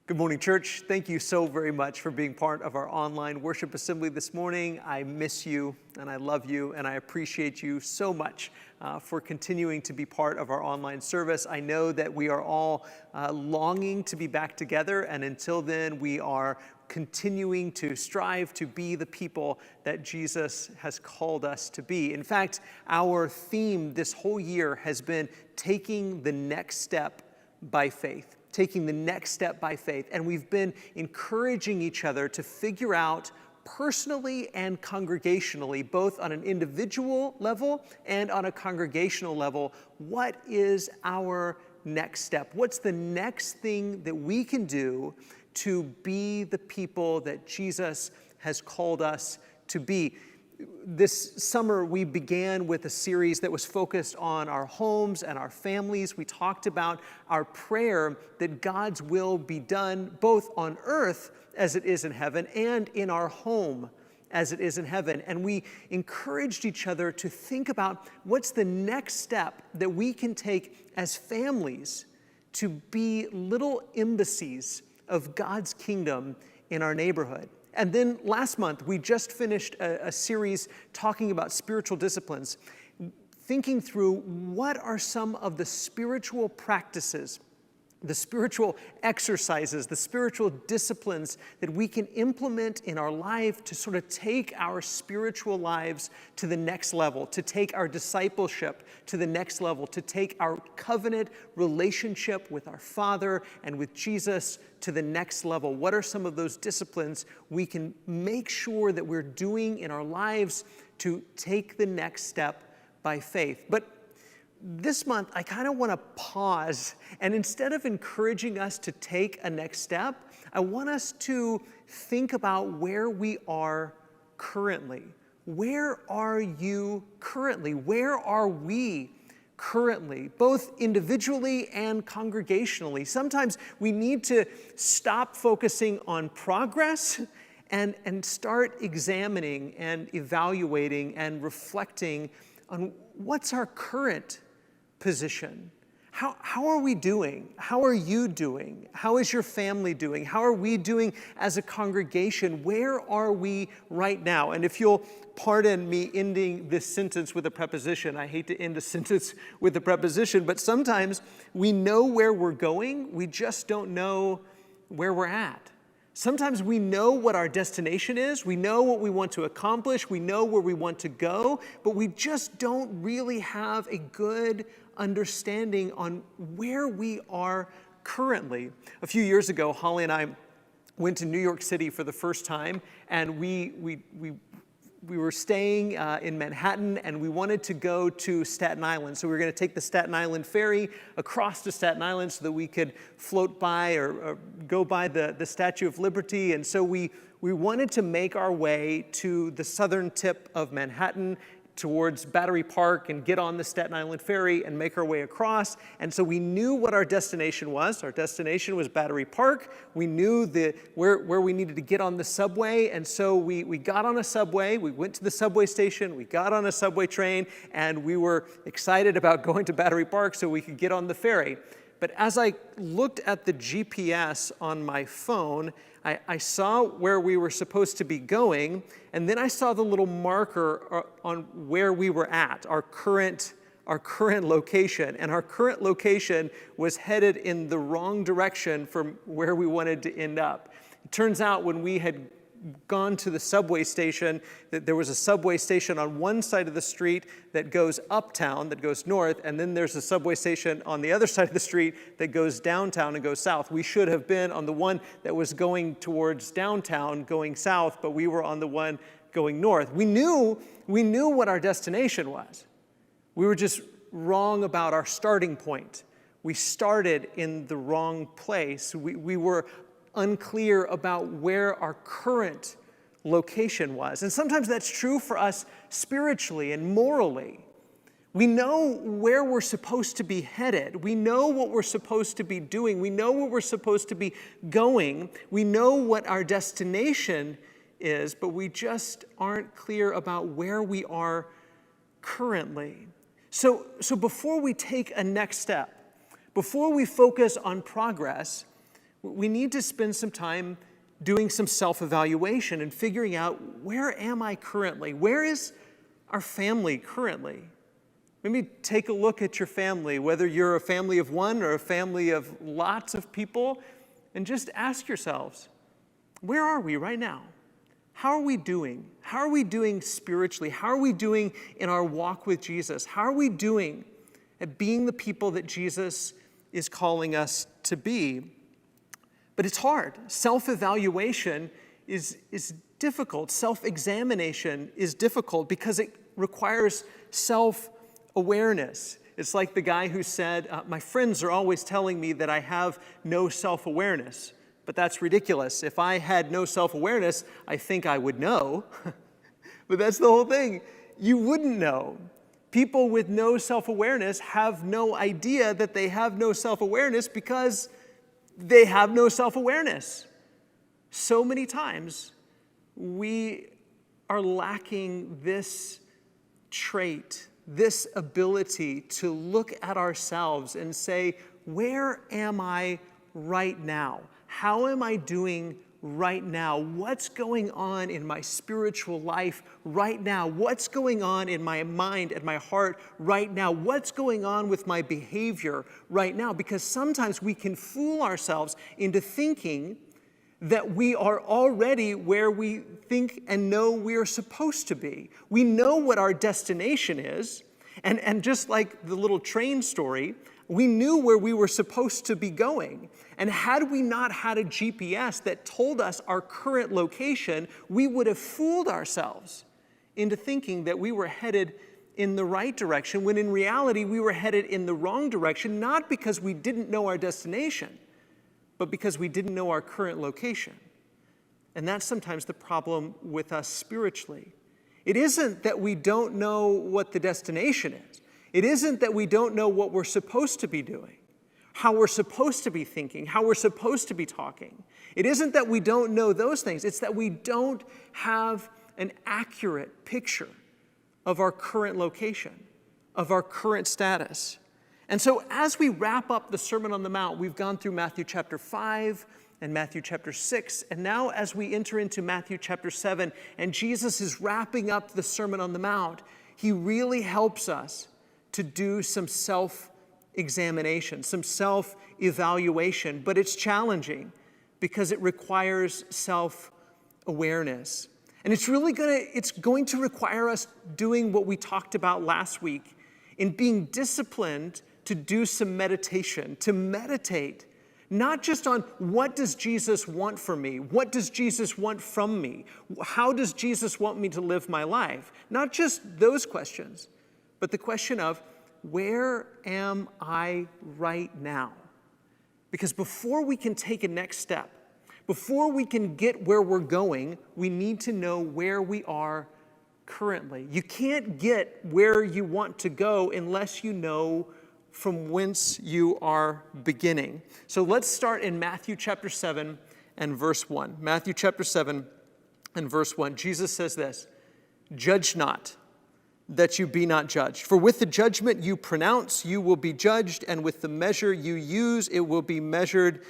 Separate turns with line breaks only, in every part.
Good morning, church. Thank you so very much for being part of our online worship assembly this morning. I miss you, and I love you, and I appreciate you so much for continuing to be part of our online service. I know that we are all longing to be back together, and until then, we are continuing to strive to be the people that Jesus has called us to be. In fact, our theme this whole year has been taking the next step by faith. Taking the next step by faith. And we've been encouraging each other to figure out personally and congregationally, both on an individual level and on a congregational level, what is our next step? What's the next thing that we can do to be the people that Jesus has called us to be? This summer, we began with a series that was focused on our homes and our families. We talked about our prayer that God's will be done both on earth as it is in heaven and in our home as it is in heaven. And we encouraged each other to think about what's the next step that we can take as families to be little embassies of God's kingdom in our neighborhood. And then last month, we just finished a series talking about spiritual disciplines, thinking through what are some of the spiritual practices, the spiritual exercises, the spiritual disciplines that we can implement in our life to sort of take our spiritual lives to the next level, to take our discipleship to the next level, to take our covenant relationship with our Father and with Jesus to the next level. What are some of those disciplines we can make sure that we're doing in our lives to take the next step by faith? But this month, I kind of want to pause, and instead of encouraging us to take a next step, I want us to think about where we are currently. Where are you currently? Where are we currently, both individually and congregationally? Sometimes we need to stop focusing on progress and start examining and evaluating and reflecting on what's our current position. How are we doing? How are you doing? How is your family doing? How are we doing as a congregation? Where are we right now? And if you'll pardon me ending this sentence with a preposition, I hate to end a sentence with a preposition, but sometimes we know where we're going, we just don't know where we're at. Sometimes we know what our destination is, we know what we want to accomplish, we know where we want to go, but we just don't really have a good understanding on where we are currently. A few years ago, Holly and I went to New York City for the first time, and we were staying in Manhattan, and we wanted to go to Staten Island. So we were going to take the Staten Island ferry across to Staten Island so that we could float by or go by the Statue of Liberty. And so we wanted to make our way to the southern tip of Manhattan towards Battery Park and get on the Staten Island ferry and make our way across. And so we knew what our destination was. Our destination was Battery Park. We knew where we needed to get on the subway. And so we got on a subway. We went to the subway station. We got on a subway train. And we were excited about going to Battery Park so we could get on the ferry. But as I looked at the GPS on my phone, I saw where we were supposed to be going, and then I saw the little marker on where we were at, our current location. And our current location was headed in the wrong direction from where we wanted to end up. It turns out when we had gone to the subway station, that there was a subway station on one side of the street that goes uptown, that goes north, and then there's a subway station on the other side of the street that goes downtown and goes south. We should have been on the one that was going towards downtown, going south, but we were on the one going north. We knew what our destination was. We were just wrong about our starting point. We started in the wrong place. We were unclear about where our current location was. And sometimes that's true for us spiritually and morally. We know where we're supposed to be headed. We know what we're supposed to be doing. We know where we're supposed to be going. We know what our destination is, but we just aren't clear about where we are currently. So before we take a next step, before we focus on progress, We need to spend some time doing some self-evaluation and figuring out, where am I currently? Where is our family currently? Maybe take a look at your family, whether you're a family of one or a family of lots of people, and just ask yourselves, where are we right now? How are we doing? How are we doing spiritually? How are we doing in our walk with Jesus? How are we doing at being the people that Jesus is calling us to be? But it's hard. Self-evaluation is difficult. Self-examination is difficult because it requires self-awareness. It's like the guy who said, my friends are always telling me that I have no self-awareness. But that's ridiculous. If I had no self-awareness, I think I would know. But that's the whole thing. You wouldn't know. People with no self-awareness have no idea that they have no self-awareness because they have no self-awareness. So many times we are lacking this trait, this ability to look at ourselves and say, where am I right now? How am I doing right now? What's going on in my spiritual life right now? What's going on in my mind and my heart right now? What's going on with my behavior right now? Because sometimes we can fool ourselves into thinking that we are already where we think and know we are supposed to be. We know what our destination is, and just like the little train story, we knew where we were supposed to be going. And had we not had a GPS that told us our current location, we would have fooled ourselves into thinking that we were headed in the right direction, when in reality we were headed in the wrong direction, not because we didn't know our destination, but because we didn't know our current location. And that's sometimes the problem with us spiritually. It isn't that we don't know what the destination is. It isn't that we don't know what we're supposed to be doing, how we're supposed to be thinking, how we're supposed to be talking. It isn't that we don't know those things. It's that we don't have an accurate picture of our current location, of our current status. And so as we wrap up the Sermon on the Mount, we've gone through Matthew chapter 5 and Matthew chapter 6, and now as we enter into Matthew chapter 7, and Jesus is wrapping up the Sermon on the Mount, he really helps us to do some self-examination, some self-evaluation, but it's challenging because it requires self-awareness. And it's going to require us doing what we talked about last week, in being disciplined to do some meditation, to meditate, not just on what does Jesus want for me, what does Jesus want from me, how does Jesus want me to live my life, not just those questions, but the question of, where am I right now? Because before we can take a next step, before we can get where we're going, we need to know where we are currently. You can't get where you want to go unless you know from whence you are beginning. So let's start in Matthew chapter 7 and verse 1. Matthew chapter 7 and verse 1. Jesus says this, "Judge not, that you be not judged. For with the judgment you pronounce, you will be judged, and with the measure you use, it will be measured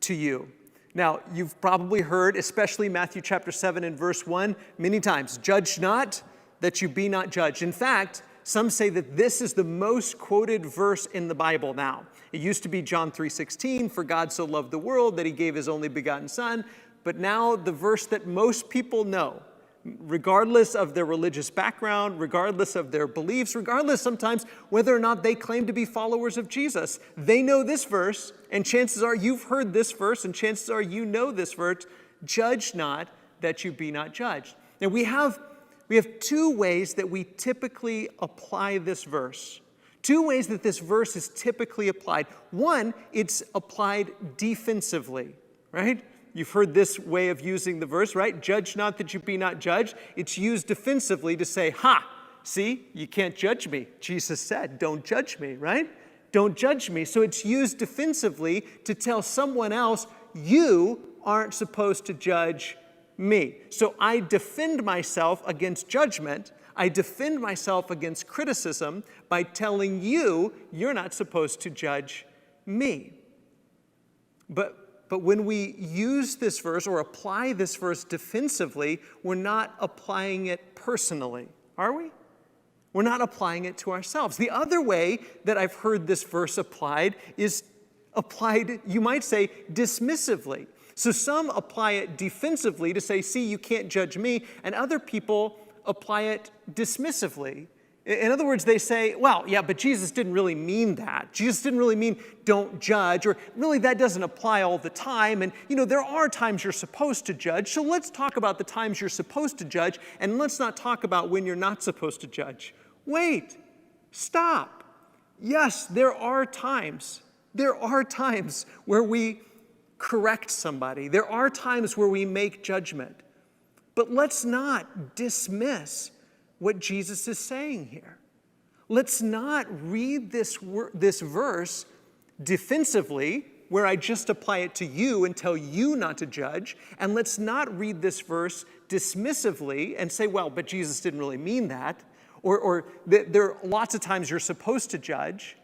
to you." Now, you've probably heard, especially Matthew chapter 7 and verse 1, many times, "Judge not, that you be not judged." In fact, some say that this is the most quoted verse in the Bible now. It used to be John 3:16, "For God so loved the world that he gave his only begotten Son." But now the verse that most people know, regardless of their religious background, regardless of their beliefs, regardless sometimes whether or not they claim to be followers of Jesus, they know this verse, and chances are you've heard this verse, and chances are you know this verse, "Judge not, that you be not judged." Now we have two ways that we typically apply this verse. Two ways that this verse is typically applied. One, it's applied defensively, right? You've heard this way of using the verse, right? "Judge not that you be not judged." It's used defensively to say, see, you can't judge me. Jesus said, don't judge me, right? Don't judge me. So it's used defensively to tell someone else, you aren't supposed to judge me. So I defend myself against judgment. I defend myself against criticism by telling you, you're not supposed to judge me. But But when we use this verse or apply this verse defensively, we're not applying it personally, are we? We're not applying it to ourselves. The other way that I've heard this verse applied is applied, you might say, dismissively. So some apply it defensively to say, see, you can't judge me, and other people apply it dismissively. In other words, they say, well, yeah, but Jesus didn't really mean that. Jesus didn't really mean don't judge, or really that doesn't apply all the time. And, there are times you're supposed to judge, so let's talk about the times you're supposed to judge, and let's not talk about when you're not supposed to judge. Wait, stop. Yes, there are times. There are times where we correct somebody. There are times where we make judgment. But let's not dismiss what Jesus is saying here. Let's not read this verse defensively, where I just apply it to you and tell you not to judge, and let's not read this verse dismissively and say, well, but Jesus didn't really mean that, or there are lots of times you're supposed to judge.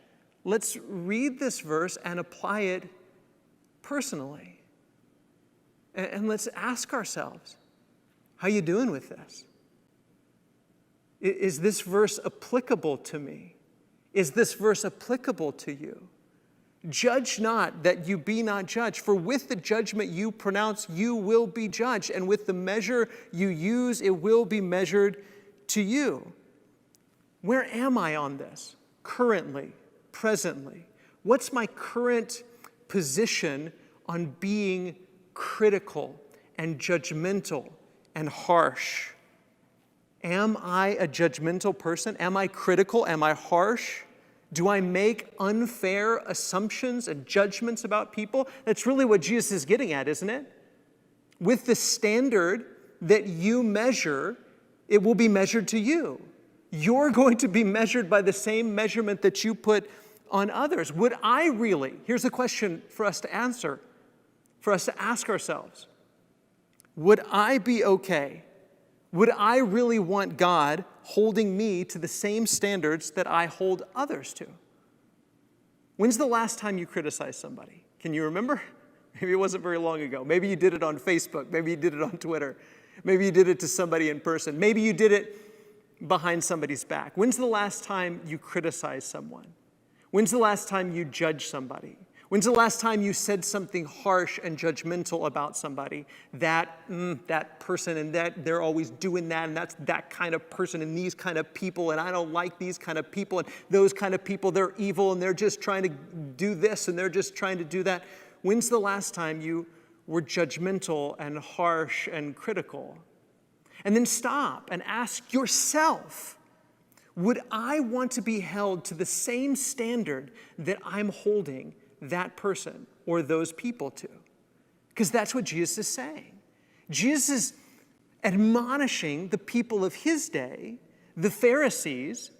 Let's read this verse and apply it personally. And let's ask ourselves, how you doing with this? Is this verse applicable to me? Is this verse applicable to you? Judge not that you be not judged, for with the judgment you pronounce, you will be judged, and with the measure you use, it will be measured to you. Where am I on this? Currently, presently. What's my current position on being critical and judgmental and harsh? Am I a judgmental person? Am I critical? Am I harsh? Do I make unfair assumptions and judgments about people? That's really what Jesus is getting at, isn't it? With the standard that you measure, it will be measured to you. You're going to be measured by the same measurement that you put on others. Would I really, here's a question for us to answer, for us to ask ourselves, would I be okay? Would I really want God holding me to the same standards that I hold others to? When's the last time you criticized somebody? Can you remember? Maybe it wasn't very long ago. Maybe you did it on Facebook. Maybe you did it on Twitter. Maybe you did it to somebody in person. Maybe you did it behind somebody's back. When's the last time you criticized someone? When's the last time you judged somebody? When's the last time you said something harsh and judgmental about somebody? That person and that they're always doing that, and that's that kind of person and these kind of people, and I don't like these kind of people, and those kind of people, they're evil and they're just trying to do this and they're just trying to do that. When's the last time you were judgmental and harsh and critical? And then stop and ask yourself, would I want to be held to the same standard that I'm holding that person or those people to? Because that's what Jesus is saying. Jesus is admonishing the people of his day, the Pharisees,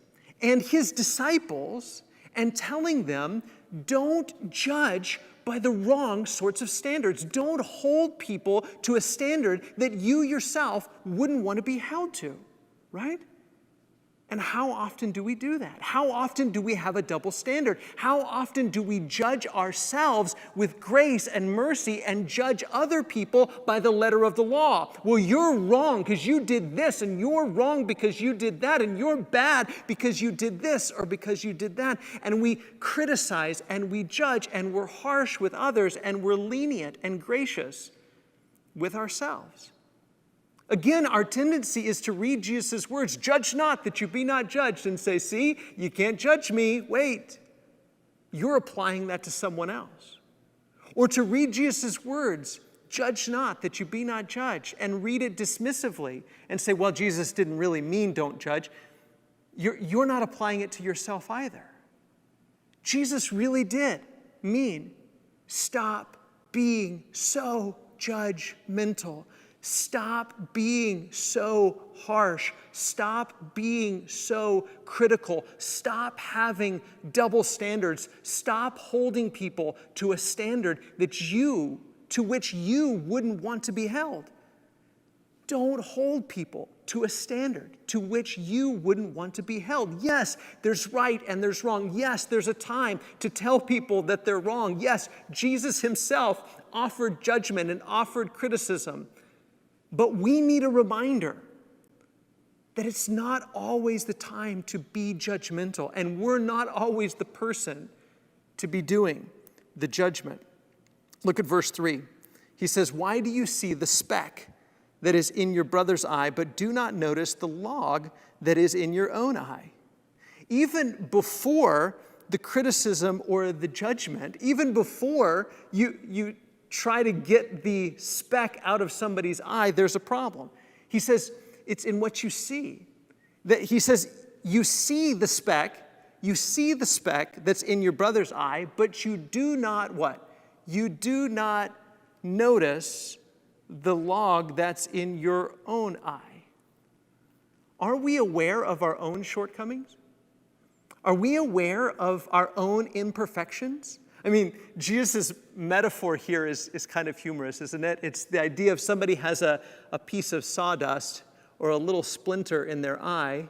and his disciples, and telling them, don't judge by the wrong sorts of standards. Don't hold people to a standard that you yourself wouldn't want to be held to, right? And how often do we do that? How often do we have a double standard? How often do we judge ourselves with grace and mercy and judge other people by the letter of the law? Well, you're wrong because you did this, and you're wrong because you did that, and you're bad because you did this or because you did that. And we criticize and we judge and we're harsh with others and we're lenient and gracious with ourselves. Again, our tendency is to read Jesus' words, judge not that you be not judged, and say, see, you can't judge me. Wait, you're applying that to someone else. Or to read Jesus' words, judge not that you be not judged, and read it dismissively and say, well, Jesus didn't really mean don't judge. You're not applying it to yourself either. Jesus really did mean stop being so judgmental. Stop being so harsh. Stop being so critical. Stop having double standards. Stop holding people to a standard to which you wouldn't want to be held. don't hold people to a standard to which you wouldn't want to be held. Yes, there's right and there's wrong. Yes, there's a time to tell people that they're wrong. Yes, Jesus himself offered judgment and offered criticism. But we need a reminder that it's not always the time to be judgmental, and we're not always the person to be doing the judgment. Look at verse 3. He says, "Why do you see the speck that is in your brother's eye, but do not notice the log that is in your own eye?" Even before the criticism or the judgment, even before you try to get the speck out of somebody's eye, there's a problem. He says, it's in what you see. He says, you see the speck that's in your brother's eye, but you do not what? You do not notice the log that's in your own eye. Are we aware of our own shortcomings? Are we aware of our own imperfections? I mean, Jesus' metaphor here is kind of humorous, isn't it? It's the idea of somebody has a piece of sawdust or a little splinter in their eye,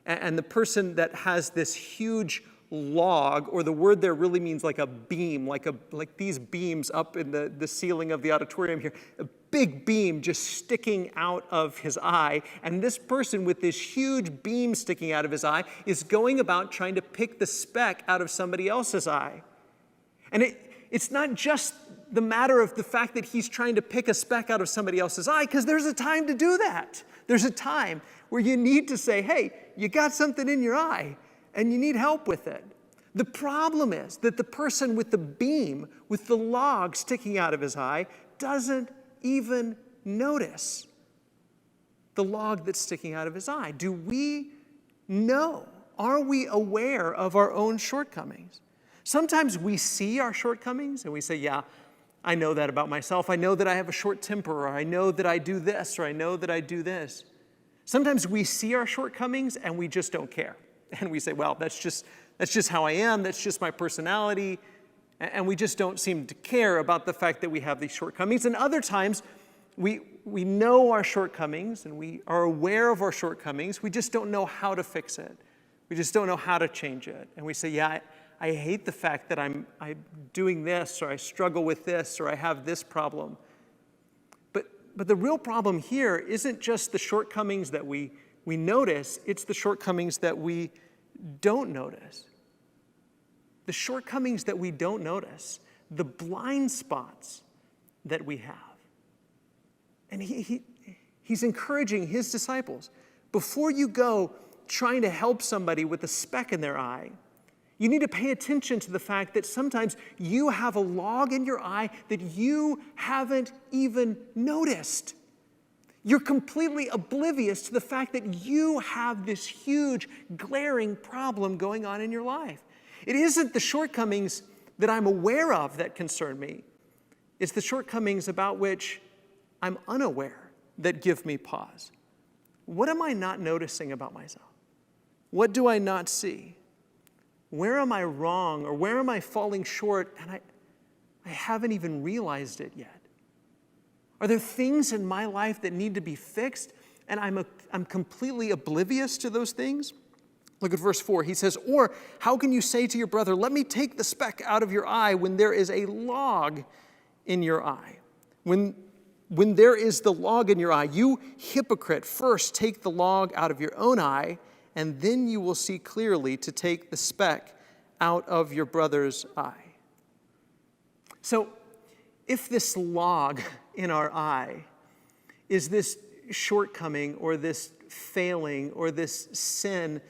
and the person that has this huge log, or the word there really means like a beam, like these beams up in the ceiling of the auditorium here, a big beam just sticking out of his eye, and this person with this huge beam sticking out of his eye is going about trying to pick the speck out of somebody else's eye. And it's not just the matter of the fact that he's trying to pick a speck out of somebody else's eye, because there's a time to do that. There's a time where you need to say, hey, you got something in your eye, and you need help with it. The problem is that the person with the beam, with the log sticking out of his eye, doesn't even notice the log that's sticking out of his eye. Do we know? Are we aware of our own shortcomings? Sometimes we see our shortcomings and we say, yeah, I know that about myself. I know that I have a short temper, or I know that I do this, or I know that I do this. Sometimes we see our shortcomings and we just don't care. And we say, well, that's just how I am. That's just my personality. And we just don't seem to care about the fact that we have these shortcomings. And other times we know our shortcomings and we are aware of our shortcomings. We just don't know how to fix it. We just don't know how to change it. And we say, yeah, I hate the fact that I'm doing this, or I struggle with this, or I have this problem. But the real problem here isn't just the shortcomings that we notice, it's the shortcomings that we don't notice. The shortcomings that we don't notice, the blind spots that we have. And he's encouraging his disciples, before you go trying to help somebody with a speck in their eye, you need to pay attention to the fact that sometimes you have a log in your eye that you haven't even noticed. You're completely oblivious to the fact that you have this huge, glaring problem going on in your life. It isn't the shortcomings that I'm aware of that concern me. It's the shortcomings about which I'm unaware that give me pause. What am I not noticing about myself? What do I not see? Where am I wrong, or where am I falling short, and I haven't even realized it yet? Are there things in my life that need to be fixed, and I'm completely oblivious to those things? Look at verse 4. He says, or how can you say to your brother, let me take the speck out of your eye when there is a log in your eye? When there is the log in your eye, you hypocrite, first take the log out of your own eye, and then you will see clearly to take the speck out of your brother's eye. So, if this log in our eye is this shortcoming or this failing or this sin,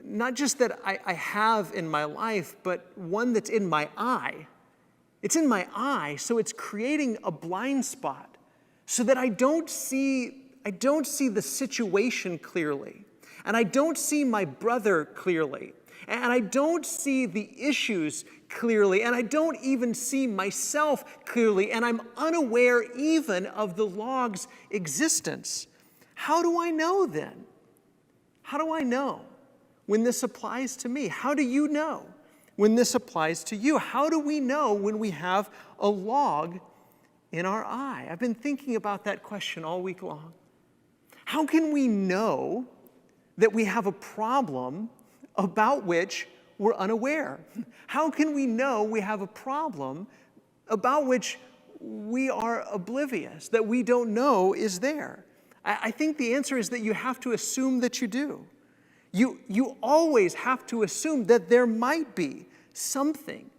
not just that I have in my life, but one that's in my eye. It's in my eye, so it's creating a blind spot so that I don't see the situation clearly. And I don't see my brother clearly. And I don't see the issues clearly. And I don't even see myself clearly. And I'm unaware even of the log's existence. How do I know then? How do I know when this applies to me? How do you know when this applies to you? How do we know when we have a log in our eye? I've been thinking about that question all week long. How can we know that we have a problem about which we're unaware? How can we know we have a problem about which we are oblivious, that we don't know is there? I think the answer is that you have to assume that you do. You always have to assume that there might be something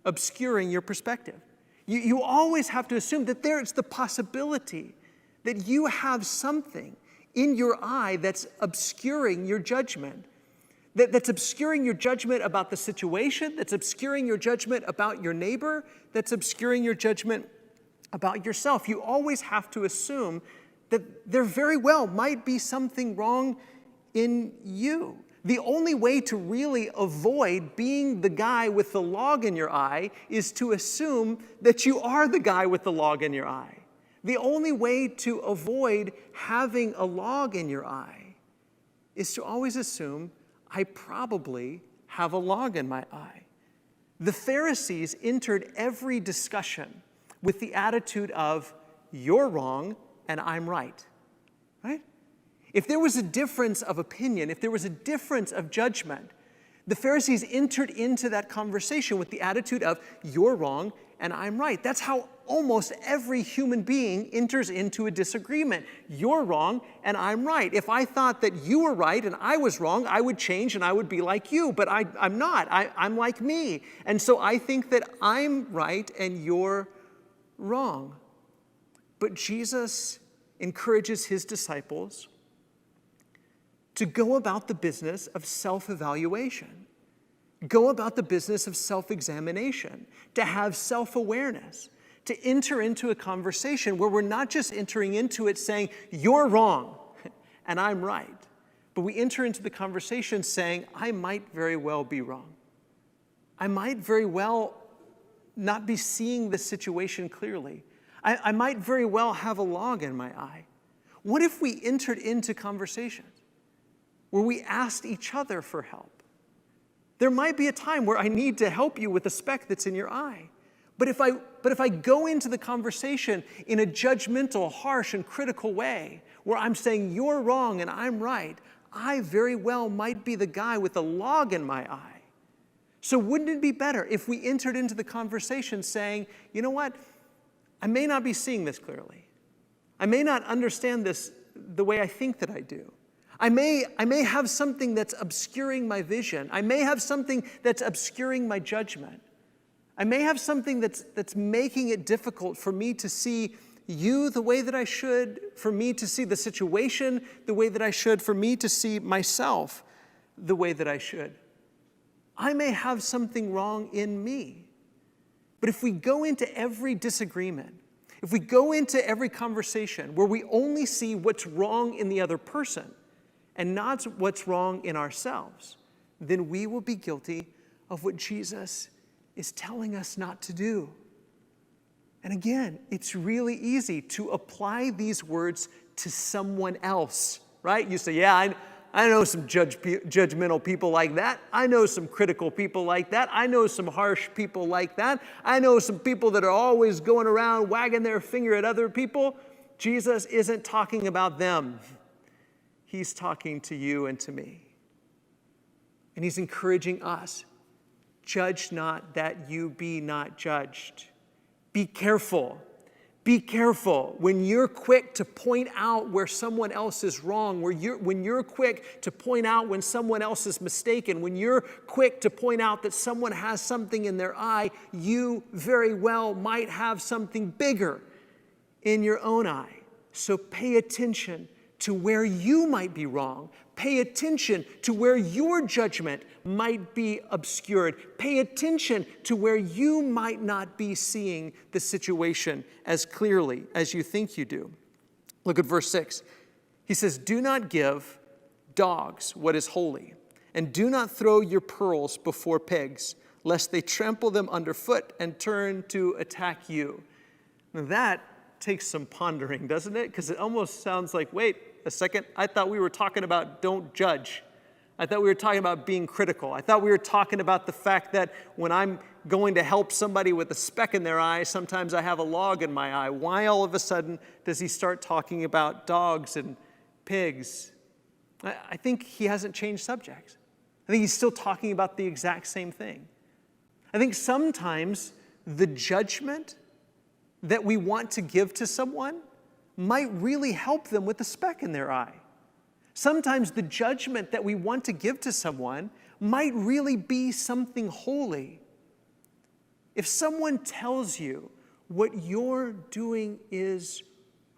obscuring your perspective. You always have to assume that there's the possibility that you have something in your eye that's obscuring your judgment, that's obscuring your judgment about the situation, that's obscuring your judgment about your neighbor, that's obscuring your judgment about yourself. You always have to assume that there very well might be something wrong in you. The only way to really avoid being the guy with the log in your eye is to assume that you are the guy with the log in your eye. The only way to avoid having a log in your eye is to always assume, I probably have a log in my eye. The Pharisees entered every discussion with the attitude of, you're wrong and I'm right, right? If there was a difference of opinion, if there was a difference of judgment, the Pharisees entered into that conversation with the attitude of, you're wrong and I'm right. That's how almost every human being enters into a disagreement. You're wrong and I'm right. If I thought that you were right and I was wrong, I would change and I would be like you, but I'm not. I'm like me. And so I think that I'm right and you're wrong. But Jesus encourages his disciples to go about the business of self-evaluation, go about the business of self-examination, to have self-awareness, to enter into a conversation where we're not just entering into it saying, you're wrong and I'm right, but we enter into the conversation saying, I might very well be wrong. I might very well not be seeing the situation clearly. I might very well have a log in my eye. What if we entered into conversations where we asked each other for help? There might be a time where I need to help you with a speck that's in your eye. But if I go into the conversation in a judgmental, harsh, and critical way, where I'm saying you're wrong and I'm right, I very well might be the guy with a log in my eye. So wouldn't it be better if we entered into the conversation saying, you know what, I may not be seeing this clearly. I may not understand this the way I think that I do. I may have something that's obscuring my vision. I may have something that's obscuring my judgment. I may have something that's making it difficult for me to see you the way that I should, for me to see the situation the way that I should, for me to see myself the way that I should. I may have something wrong in me. But if we go into every disagreement, if we go into every conversation where we only see what's wrong in the other person and not what's wrong in ourselves, then we will be guilty of what Jesus is telling us not to do. And again, it's really easy to apply these words to someone else, right? You say, yeah, I know some judgmental people like that. I know some critical people like that. I know some harsh people like that. I know some people that are always going around wagging their finger at other people. Jesus isn't talking about them. He's talking to you and to me. And he's encouraging us, judge not that you be not judged. Be careful. Be careful when you're quick to point out where someone else is wrong, when you're quick to point out when someone else is mistaken, when you're quick to point out that someone has something in their eye, you very well might have something bigger in your own eye. So pay attention to where you might be wrong. Pay attention to where your judgment might be obscured. Pay attention to where you might not be seeing the situation as clearly as you think you do. Look at verse 6. He says, do not give dogs what is holy, and do not throw your pearls before pigs, lest they trample them underfoot and turn to attack you. Now that takes some pondering, doesn't it? Because it almost sounds like, wait a second, I thought we were talking about don't judge. I thought we were talking about being critical. I thought we were talking about the fact that when I'm going to help somebody with a speck in their eye, sometimes I have a log in my eye. Why all of a sudden does he start talking about dogs and pigs, I think he hasn't changed subjects. I think he's still talking about the exact same thing. I think sometimes the judgment that we want to give to someone might really help them with a speck in their eye. Sometimes the judgment that we want to give to someone might really be something holy. If someone tells you what you're doing is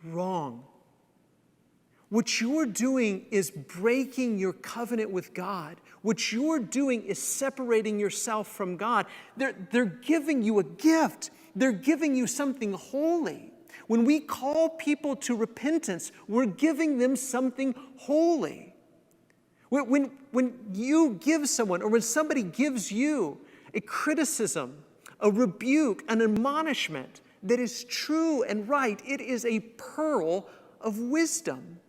wrong, what you're doing is breaking your covenant with God, what you're doing is separating yourself from God, they're giving you a gift. They're giving you something holy. When we call people to repentance, we're giving them something holy. When you give someone, or when somebody gives you a criticism, a rebuke, an admonishment that is true and right, it is a pearl of wisdom.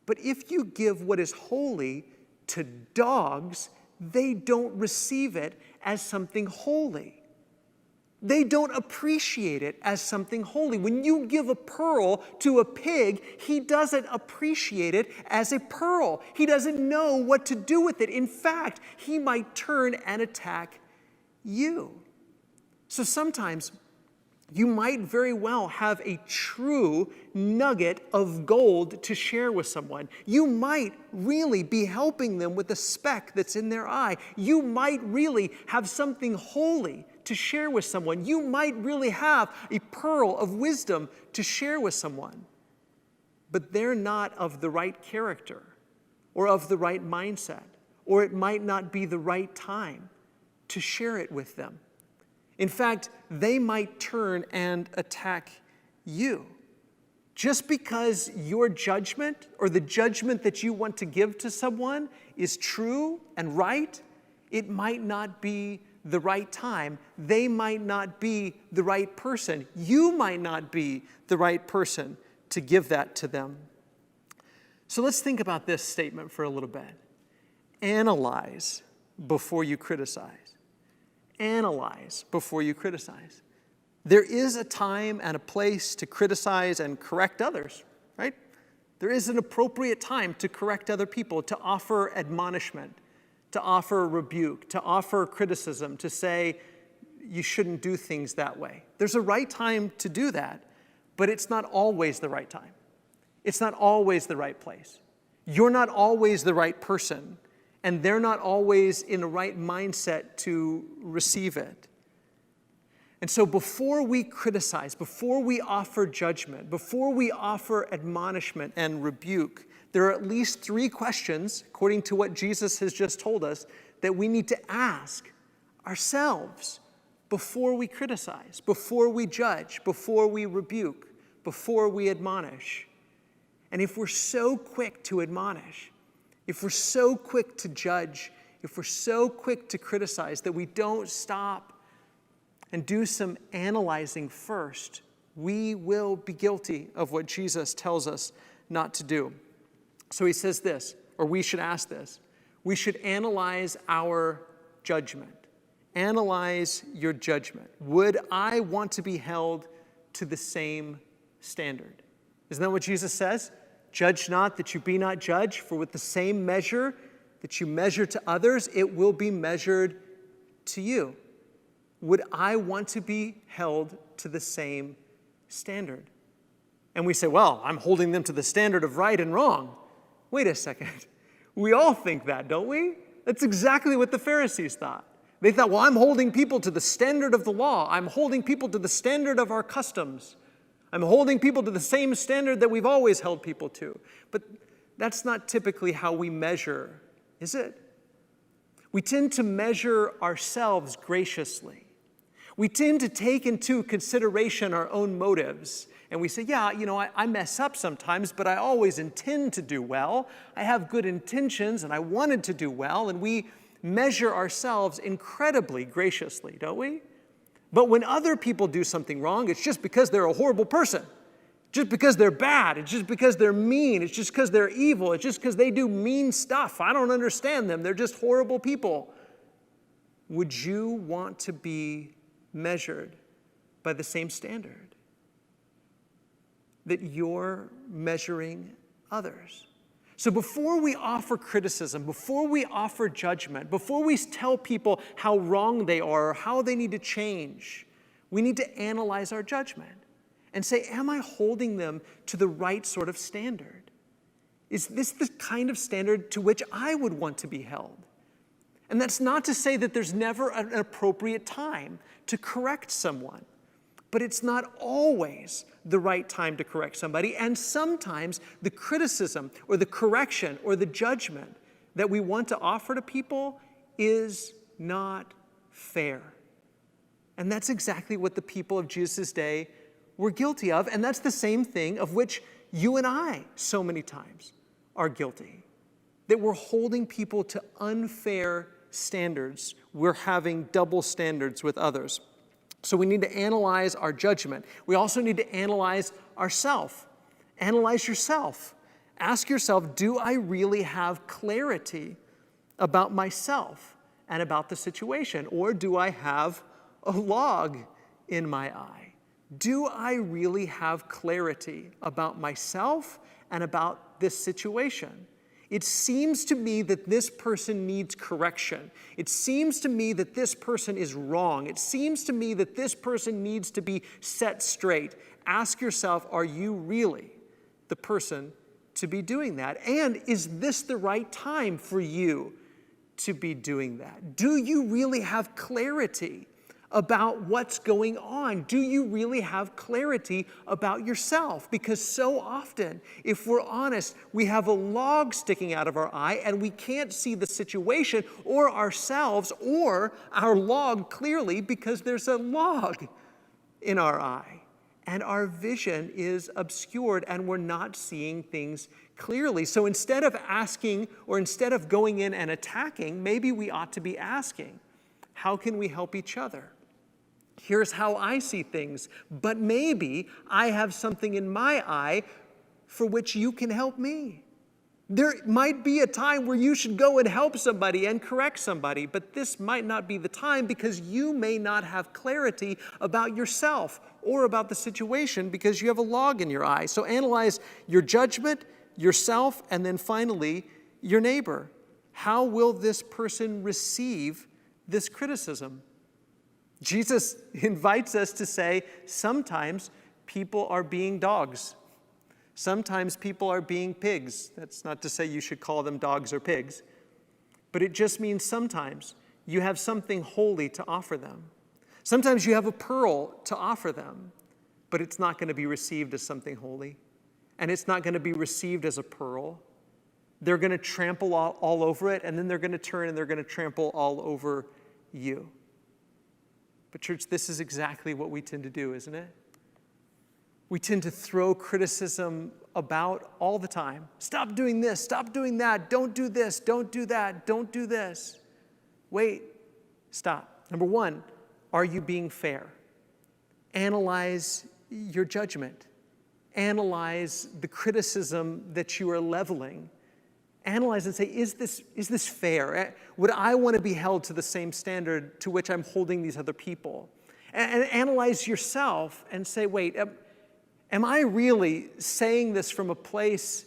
But if you give what is holy to dogs, they don't receive it as something holy. They don't appreciate it as something holy. When you give a pearl to a pig, he doesn't appreciate it as a pearl. He doesn't know what to do with it. In fact, he might turn and attack you. So sometimes you might very well have a true nugget of gold to share with someone. You might really be helping them with a speck that's in their eye. You might really have something holy to share with someone. You might really have a pearl of wisdom to share with someone. But they're not of the right character or of the right mindset, or it might not be the right time to share it with them. In fact, they might turn and attack you. Just because your judgment or the judgment that you want to give to someone is true and right, it might not be the right time. They might not be the right person. You might not be the right person to give that to them. So let's think about this statement for a little bit. Analyze before you criticize. Analyze before you criticize. There is a time and a place to criticize and correct others, right? There is an appropriate time to correct other people, to offer admonishment, to offer rebuke, to offer criticism, to say you shouldn't do things that way. There's a right time to do that, but it's not always the right time. It's not always the right place. You're not always the right person, and they're not always in the right mindset to receive it. And so before we criticize, before we offer judgment, before we offer admonishment and rebuke, there are at least 3 questions, according to what Jesus has just told us, that we need to ask ourselves before we criticize, before we judge, before we rebuke, before we admonish. And if we're so quick to admonish, if we're so quick to judge, if we're so quick to criticize that we don't stop and do some analyzing first, we will be guilty of what Jesus tells us not to do. So he says this, or we should ask this. We should analyze our judgment. Analyze your judgment. Would I want to be held to the same standard? Isn't that what Jesus says? Judge not that you be not judged, for with the same measure that you measure to others, it will be measured to you. Would I want to be held to the same standard? And we say, well, I'm holding them to the standard of right and wrong. Wait a second. We all think that, don't we? That's exactly what the Pharisees thought. They thought, well, I'm holding people to the standard of the law. I'm holding people to the standard of our customs. I'm holding people to the same standard that we've always held people to. But that's not typically how we measure, is it? We tend to measure ourselves graciously. We tend to take into consideration our own motives. And we say, yeah, I mess up sometimes, but I always intend to do well. I have good intentions, and I wanted to do well. And we measure ourselves incredibly graciously, don't we? But when other people do something wrong, it's just because they're a horrible person. Just because they're bad. It's just because they're mean. It's just because they're evil. It's just because they do mean stuff. I don't understand them. They're just horrible people. Would you want to be measured by the same standard that you're measuring others. So before we offer criticism, before we offer judgment, before we tell people how wrong they are or how they need to change, we need to analyze our judgment and say, am I holding them to the right sort of standard? Is this the kind of standard to which I would want to be held? And that's not to say that there's never an appropriate time to correct someone, but it's not always the right time to correct somebody. And sometimes the criticism or the correction or the judgment that we want to offer to people is not fair. And that's exactly what the people of Jesus' day were guilty of. And that's the same thing of which you and I so many times are guilty. That we're holding people to unfair standards. We're having double standards with others. So we need to analyze our judgment. We also need to analyze ourselves. Analyze yourself. Ask yourself, do I really have clarity about myself and about the situation? Or do I have a log in my eye? Do I really have clarity about myself and about this situation? It seems to me that this person needs correction. It seems to me that this person is wrong. It seems to me that this person needs to be set straight. Ask yourself, are you really the person to be doing that? And is this the right time for you to be doing that? Do you really have clarity about what's going on? Do you really have clarity about yourself? Because so often, if we're honest, we have a log sticking out of our eye and we can't see the situation or ourselves or our log clearly because there's a log in our eye. And our vision is obscured and we're not seeing things clearly. So instead of asking or instead of going in and attacking, maybe we ought to be asking, how can we help each other? Here's how I see things, but maybe I have something in my eye for which you can help me. There might be a time where you should go and help somebody and correct somebody, but this might not be the time because you may not have clarity about yourself or about the situation because you have a log in your eye. So analyze your judgment, yourself, and then finally, your neighbor. How will this person receive this criticism? Jesus invites us to say, sometimes people are being dogs. Sometimes people are being pigs. That's not to say you should call them dogs or pigs, but it just means sometimes you have something holy to offer them. Sometimes you have a pearl to offer them, but it's not going to be received as something holy, and it's not going to be received as a pearl. They're going to trample all over it, and then they're going to turn and they're going to trample all over you. But church, this is exactly what we tend to do, isn't it? We tend to throw criticism about all the time. Stop doing this, stop doing that, don't do this, don't do that, don't do this. Wait, stop. Number one, are you being fair? Analyze your judgment. Analyze the criticism that you are leveling. Analyze and say, is this fair? Would I want to be held to the same standard to which I'm holding these other people? And analyze yourself and say, wait, am I really saying this from a place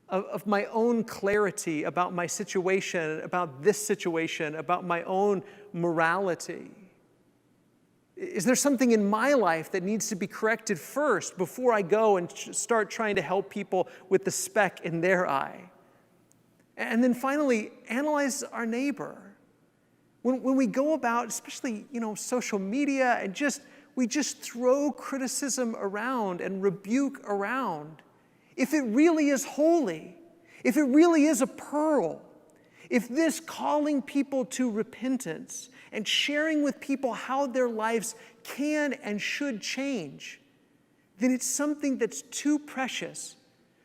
of my own clarity about my situation, about this situation, about my own morality? Is there something in my life that needs to be corrected first before I go and start trying to help people with the speck in their eye? And then finally, analyze our neighbor. When we go about, especially, social media, and we just throw criticism around and rebuke around. If it really is holy, if it really is a pearl, if this calling people to repentance and sharing with people how their lives can and should change, then it's something that's too precious,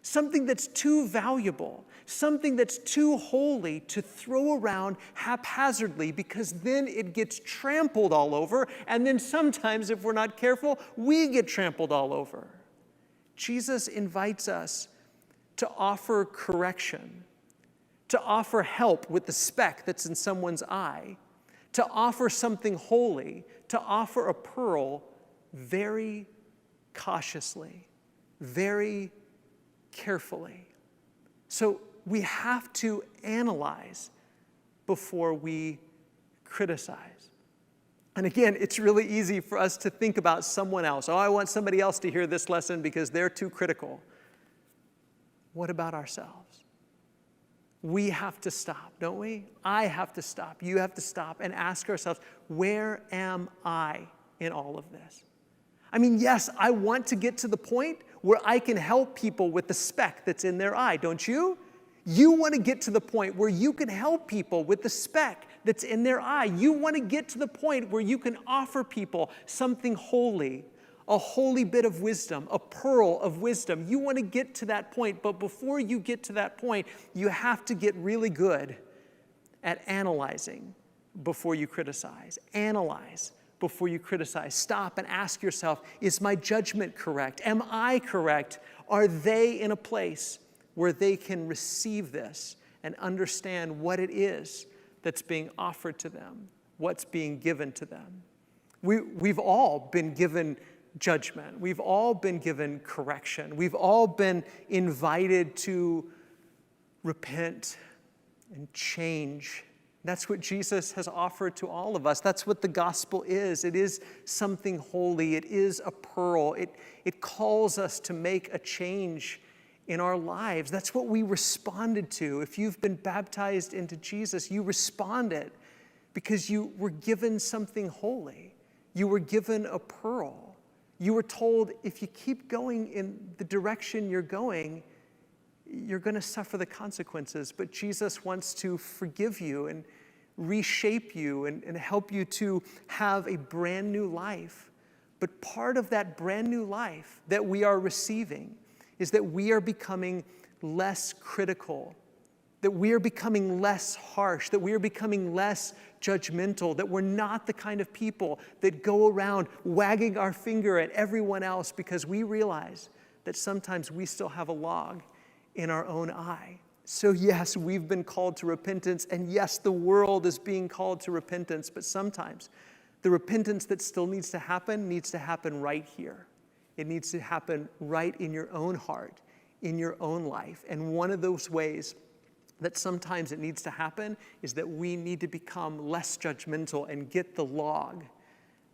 something that's too valuable, something that's too holy to throw around haphazardly, because then it gets trampled all over, and then sometimes, if we're not careful, we get trampled all over. Jesus invites us to offer correction, to offer help with the speck that's in someone's eye, to offer something holy, to offer a pearl very cautiously, very carefully. So we have to analyze before we criticize. And again, it's really easy for us to think about someone else. Oh, I want somebody else to hear this lesson because they're too critical. What about ourselves? We have to stop, don't we? I have to stop. You have to stop and ask ourselves, where am I in all of this? I mean, yes, I want to get to the point where I can help people with the speck that's in their eye, don't you? You want to get to the point where you can help people with the speck that's in their eye. You want to get to the point where you can offer people something holy, a holy bit of wisdom, a pearl of wisdom. You want to get to that point, but before you get to that point, you have to get really good at analyzing before you criticize. Analyze before you criticize. Stop and ask yourself, is my judgment correct? Am I correct? Are they in a place where they can receive this and understand what it is that's being offered to them, what's being given to them? We've all been given judgment. We've all been given correction. We've all been invited to repent and change. That's what Jesus has offered to all of us. That's what the gospel is. It is something holy. It is a pearl. It calls us to make a change in our lives. That's what we responded to. If you've been baptized into Jesus, you responded because you were given something holy. You were given a pearl. You were told, if you keep going in the direction you're going to suffer the consequences. But Jesus wants to forgive you and reshape you and help you to have a brand new life. But part of that brand new life that we are receiving is that we are becoming less critical, that we are becoming less harsh, that we are becoming less judgmental, that we're not the kind of people that go around wagging our finger at everyone else because we realize that sometimes we still have a log in our own eye. So yes, we've been called to repentance, and yes, the world is being called to repentance, but sometimes the repentance that still needs to happen right here. It needs to happen right in your own heart, in your own life. And one of those ways that sometimes it needs to happen is that we need to become less judgmental and get the log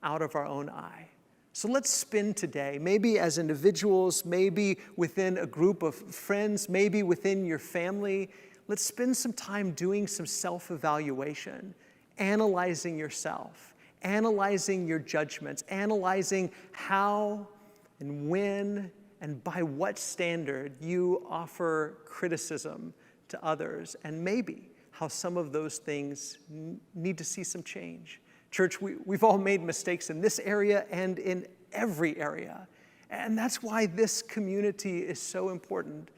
out of our own eye. So let's spend today, maybe as individuals, maybe within a group of friends, maybe within your family, let's spend some time doing some self-evaluation, analyzing yourself, analyzing your judgments, analyzing how and when and by what standard you offer criticism to others, and maybe how some of those things need to see some change. Church, we've all made mistakes in this area and in every area. And that's why this community is so important,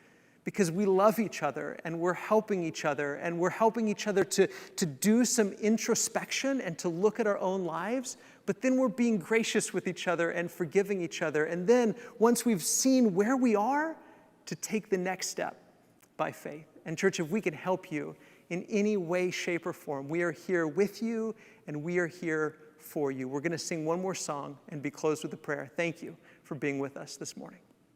because we love each other and we're helping each other to do some introspection and to look at our own lives, but then we're being gracious with each other and forgiving each other. And then once we've seen where we are, to take the next step by faith. And church, if we can help you in any way, shape, or form, we are here with you and we are here for you. We're going to sing one more song and be closed with a prayer. Thank you for being with us this morning.